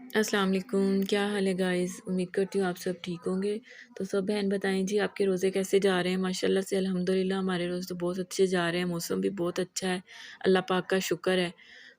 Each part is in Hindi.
अस्सलाम वालेकुम, क्या हाल है गाइज़? उम्मीद करती हूँ आप सब ठीक होंगे। तो सब बहन बताएँ जी, आपके रोज़े कैसे जा रहे हैं? माशाल्लाह से अल्हम्दुलिल्लाह हमारे रोज़े तो बहुत अच्छे जा रहे हैं, मौसम भी बहुत अच्छा है, अल्लाह पाक का शुक्र है।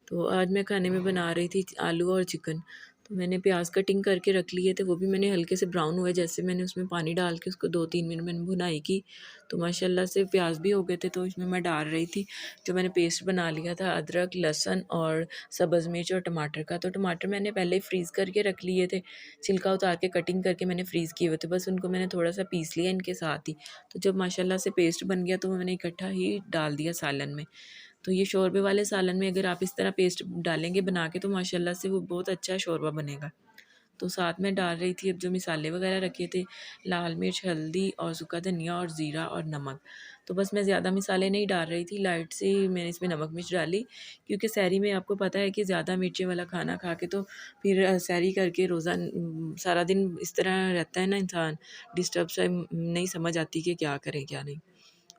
तो आज मैं खाने में बना रही थी आलू और चिकन। तो मैंने प्याज़ कटिंग करके रख लिए थे, वो भी मैंने हल्के से ब्राउन हुए जैसे मैंने उसमें पानी डाल के उसको 2-3 मिनट मैंने भुनाई की। तो माशाल्लाह से प्याज़ भी हो गए थे, तो इसमें मैं डाल रही थी जो मैंने पेस्ट बना लिया था अदरक, लहसुन और सब्ज़ मिर्च और टमाटर का। तो टमाटर मैंने पहले ही फ्रीज़ करके रख लिए थे, छिलका उतार के कटिंग करके मैंने फ्रीज़ किए हुए थे, बस उनको मैंने थोड़ा-सा पीस लिया इनके साथ ही। तो जब माशाल्लाह से पेस्ट बन गया तो मैंने इकट्ठा ही डाल दिया सालन में। तो ये शोरबे वाले सालन में अगर आप इस तरह पेस्ट डालेंगे बना के तो माशाल्लाह से वो बहुत अच्छा शोरबा बनेगा। तो साथ में डाल रही थी अब जो मसाले वगैरह रखे थे, लाल मिर्च, हल्दी और सूखा धनिया और ज़ीरा और नमक। तो बस मैं ज़्यादा मसाले नहीं डाल रही थी, लाइट से ही मैंने इसमें नमक मिर्च डाली, क्योंकि सहरी में आपको पता है कि ज़्यादा मिर्ची वाला खाना खा के तो फिर सहरी करके रोज़ा सारा दिन इस तरह रहता है ना इंसान, डिस्टर्ब सा नहीं समझ आती कि क्या करें क्या नहीं।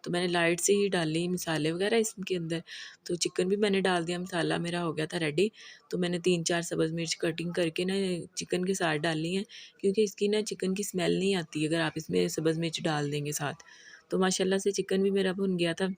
तो मैंने लाइट से ही डाली मसाले वगैरह इसके अंदर। तो चिकन भी मैंने डाल दिया, मसाला मेरा हो गया था रेडी। तो मैंने 3-4 सब्ज़ मिर्च कटिंग करके ना चिकन के साथ डाली हैं, क्योंकि इसकी ना चिकन की स्मेल नहीं आती अगर आप इसमें सब्ज़ मिर्च डाल देंगे साथ। तो माशाल्लाह से चिकन भी मेरा भुन गया था।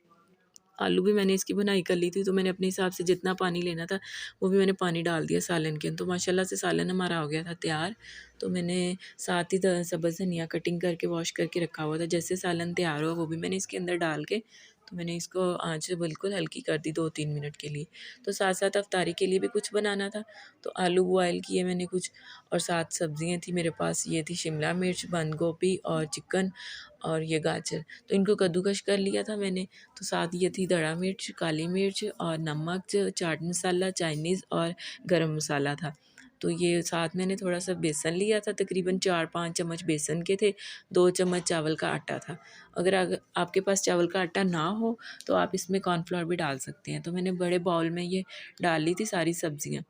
आलू भी मैंने इसकी भुनाई कर ली थी, तो मैंने अपने हिसाब से जितना पानी लेना था, वो भी मैंने पानी डाल दिया सालन के अंदर। तो माशाल्लाह से सालन हमारा हो गया था तैयार। तो मैंने साथ ही सब्ज़ धनिया कटिंग करके वॉश करके रखा हुआ था। जैसे सालन तैयार हुआ, वो भी मैंने इसके अंदर डाल के तो मैंने इसको आँच बिल्कुल हल्की कर दी 2-3 मिनट के लिए। तो साथ-साथ अफ़तारी के लिए भी कुछ बनाना था, तो आलू बॉयल किए मैंने कुछ और साथ सब्ज़ियाँ थी मेरे पास, ये थी शिमला मिर्च, बंद गोभी और चिकन और ये गाजर। तो इनको कद्दूकस कर लिया था मैंने। तो साथ ये थी दड़ा मिर्च, काली मिर्च और नमक, चाट मसाला, चाइनीज़ और गरम मसाला था। तो ये साथ मैंने थोड़ा-सा बेसन लिया था, तकरीबन 4-5 चम्मच बेसन के थे, 2 चम्मच चावल का आटा था। अगर आपके पास चावल का आटा ना हो, तो आप इसमें कॉर्नफ्लोर भी डाल सकते हैं। तो मैंने बड़े बाउल में ये डाल ली थी सारी सब्ज़ियाँ।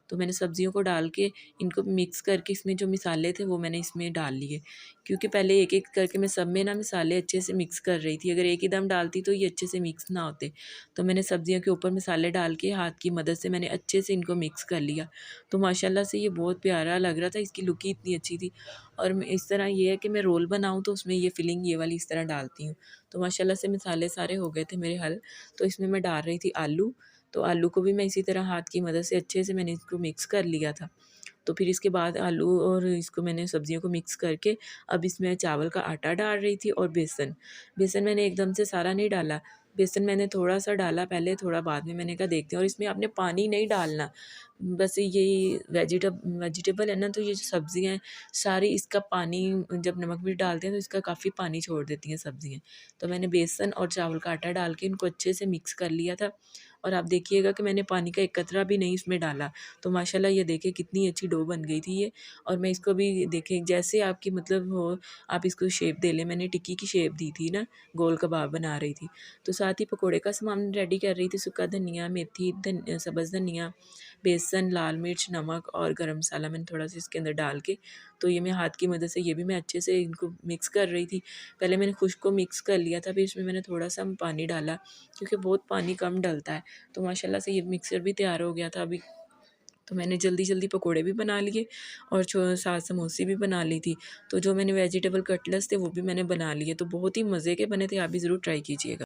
तो मैंने सब्ज़ियों को डाल के इनको मिक्स करके इसमें जो मसाले थे वो मैंने इसमें डाल लिए, क्योंकि पहले एक-एक करके मैं सब में ना मसाले अच्छे से मिक्स कर रही थी। अगर एक ही दम डालती तो ये अच्छे से मिक्स ना होते। तो मैंने सब्ज़ियों के ऊपर मसाले डाल के हाथ की मदद से मैंने अच्छे से इनको मिक्स कर लिया। तो माशाल्लाह से ये बहुत प्यारा लग रहा था, इसकी लुक ही इतनी अच्छी थी। और मैं इस तरह ये है कि मैं रोल बनाऊँ तो उसमें ये फिलिंग ये वाली इस तरह डालती हूँ। तो माशाल्लाह से मसाले सारे हो गए थे मेरे हल। तो इसमें मैं डाल रही थी आलू। तो आलू को भी मैं इसी तरह हाथ की मदद से अच्छे से मैंने इसको मिक्स कर लिया था। तो फिर इसके बाद आलू और इसको मैंने सब्जियों को मिक्स करके अब इसमें चावल का आटा डाल रही थी और बेसन। बेसन मैंने एकदम से सारा नहीं डाला, बेसन मैंने थोड़ा-सा डाला पहले, थोड़ा बाद में, मैंने कहा देखते हैं, और इसमें आपने पानी नहीं डालना। बस यही वेजिटेबल है ना, तो ये जो सब्ज़ियाँ हैं सारी इसका पानी, जब नमक मिर्च डालते हैं तो इसका काफ़ी पानी छोड़ देती हैं सब्ज़ियाँ। तो मैंने बेसन और चावल का आटा डाल के इनको अच्छे से मिक्स कर लिया था, और आप देखिएगा कि मैंने पानी का एक कतरा भी नहीं इसमें डाला। तो माशाल्लाह ये देखिए कितनी अच्छी डो बन गई थी ये। और मैं इसको भी देखें जैसे आपकी मतलब हो, आप इसको शेप दे लें। मैंने टिक्की की शेप दी थी ना, गोल कबाब बना रही थी। तो साथ ही पकोड़े का सामान रेडी कर रही थी, सूखा धनिया, मेथी, सब्ज़ धनिया, बेसन, लाल मिर्च, नमक और गरम मसाला मैंने थोड़ा-सा इसके अंदर डाल के, तो ये मैं हाथ की मदद से ये भी मैं अच्छे से इनको मिक्स कर रही थी। पहले मैंने खुश्क को मिक्स कर लिया था, फिर इसमें मैंने थोड़ा-सा पानी डाला, क्योंकि बहुत पानी कम डलता है। तो माशाल्लाह से ये मिक्सचर भी तैयार हो गया था अभी। तो मैंने जल्दी-जल्दी पकोड़े भी बना लिए और साथ समोसे भी बना ली थी। तो जो मैंने वेजिटेबल कटलेट्स थे वो भी मैंने बना लिए। तो बहुत ही मज़े के बने थे, आप भी ज़रूर ट्राई कीजिएगा।